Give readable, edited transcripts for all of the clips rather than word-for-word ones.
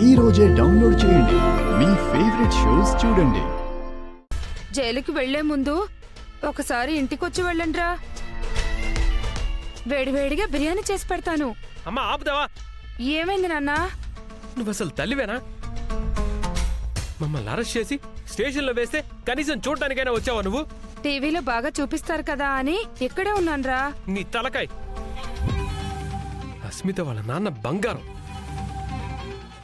ఈ రోజే డౌన్లోడ్ చేయండి. మీ ఫేవరెట్ షోస్ చూడండి. జైలుకి వెళ్లే ముందు ఒకసారి ఇంటికొచ్చి వెళ్ళండ్రా. వేడివేడిగా బిర్యానీ చేసి పెడతాను. అమ్మా ఆపుదావా? ఏమైంది నాన్న? నువ్వు అసలు తల్లివేనా? మమ్మల్ని అరెస్ట్ చేసి స్టేషన్లో వేస్తే కనీసం చూడటానికైనా వచ్చావా నువ్వు? టీవీలో బాగా చూపిస్తారు కదా అని ఇక్కడే ఉన్నాన్రా. నీ తలకాయ్. అస్మిత వాళ్ళ నాన్న బంగారం.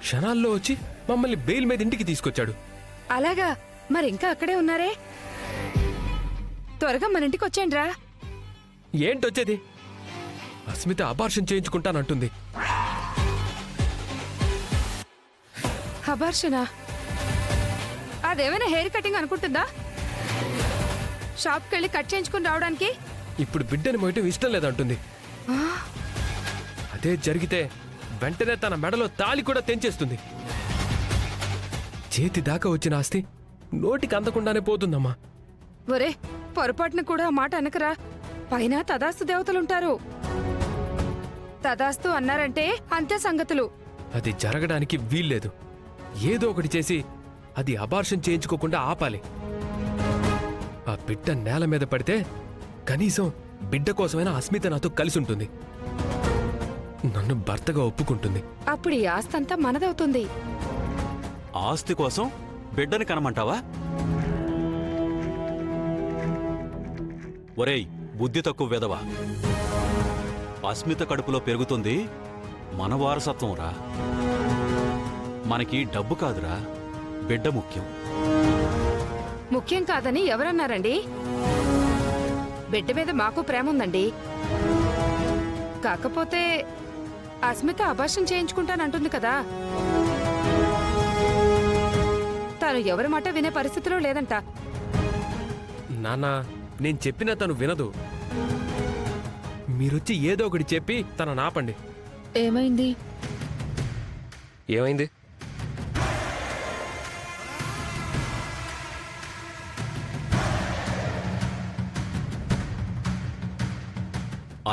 క్షణాల్లో వచ్చి మమ్మల్ని బెయిల్ మీద ఇంటికి తీసుకొచ్చాడు. అలాగా? మరి ఇంకా అక్కడే ఉన్నారే? త్వరగా మన ఇంటికి వచ్చేయండిరా. ఏంటొచ్చేది? అస్మిత అబార్షన్ చేయించుకుంటానంటుంది. అబార్షనా? అదేమైనా హెయిర్ కటింగ్ అనుకుంటుందా? షాప్కి వెళ్ళి కట్ చేయించుకుని రావడానికి? ఇప్పుడు బిడ్డని మోయటం ఇష్టం లేదంటుంది. అదే జరిగితే వెంటనే తన మెడలో తాళి కూడా తెంచేస్తుంది. చేతి దాకా వచ్చిన ఆస్తి నోటికి అందకుండానే పోతుందమ్మా. ఒరే, పొరపాటున కూడా ఆ మాట అనకరా. పైన తదాస్తు దేవతలుంటారు. తదాస్తు అన్నారంటే అంతే సంగతులు. అది జరగడానికి వీల్లేదు. ఏదో ఒకటి చేసి అది అబార్షన్ చేయించుకోకుండా ఆపాలి. ఆ బిడ్డ నేల మీద పడితే కనీసం బిడ్డ కోసమైనా అస్మిత నాతో కలిసి ఉంటుంది. నన్ను భర్తగా ఒప్పుకుంటుంది. అప్పుడు ఈ ఆస్తంతా మనదవుతుంది. ఆస్తి కోసం బిడ్డని కనమంటావా? ఒరేయ్, బుద్ధి తక్కువ వెదవా. అస్మిత కడుపులో పెరుగుతుంది మన వారసత్వం రా. మనకి డబ్బు కాదురా, బిడ్డ ముఖ్యం. ముఖ్యం కాదని ఎవరన్నారండి? బిడ్డ మీద మాకు ప్రేమ ఉందండి. కాకపోతే అస్మిత అబార్షన్ చేయించుకుంటానంటుంది కదా. తను ఎవరి మాట వినే పరిస్థితిలో లేదంట. నాన్న, నేను చెప్పినా తను వినదు. మీరొచ్చి ఏదో ఒకటి చెప్పి తనను ఆపండి. ఏమైంది? ఏమైంది?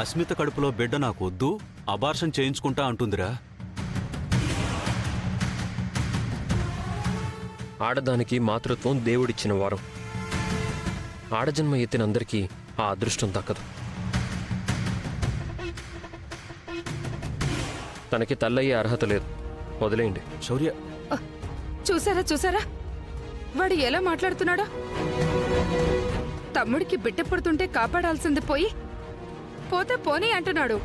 అస్మిత కడుపులో బిడ్డ నాకు వద్దు, అబార్షన్ చేయించుకుంటా అంటుందిరా. ఆడదానికి మాతృత్వం దేవుడిచ్చిన వారం. ఆడజన్మ ఎత్తినందరికీ ఆ అదృష్టం దక్కదు. తనకి తల్లయ్యే అర్హత లేదు. వదిలేయండి. శౌర్య, చూసారా చూసారా వాడు ఎలా మాట్లాడుతున్నాడో? తమ్ముడికి బిడ్డ పుడుతుంటే కాపాడాల్సింది పోతే పోనీ అంటున్నాడు.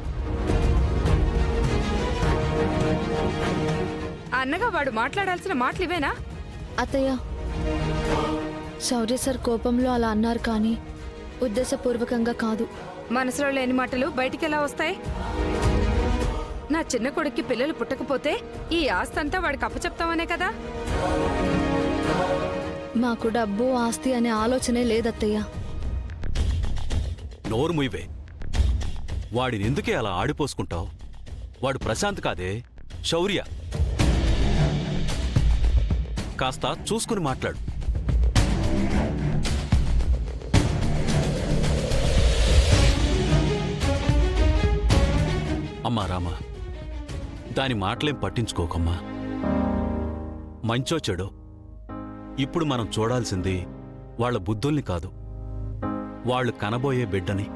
అన్నగా వాడు మాట్లాడాల్సిన మాటలు ఇవేనా? అత్తయ్య, శౌర్య సార్ కోపంలో అలా అన్నారు కానీ ఉద్దేశపూర్వకంగా కాదు. మనసులో లేని మాటలు బయటికెలా వస్తాయి? నా చిన్న కొడుక్కి పిల్లలు పుట్టకపోతే ఈ ఆస్తంతా వాడికి అప్పచెప్తామనే కదా. మాకు డబ్బు ఆస్తి అనే ఆలోచనే లేదత్తయ్య. నోరు ముయ్యవే. వాడిని ఎందుకే అలా ఆడిపోసుకుంటావు? వాడు ప్రశాంత్ కాదే, శౌర్య. కాస్త చూసుకుని మాట్లాడు. అమ్మా రామా, దాని మాటలేం పట్టించుకోకమ్మా. మంచో చెడో ఇప్పుడు మనం చూడాల్సింది వాళ్ళ బుద్ధుల్ని కాదు, వాళ్ళు కనబోయే బిడ్డని.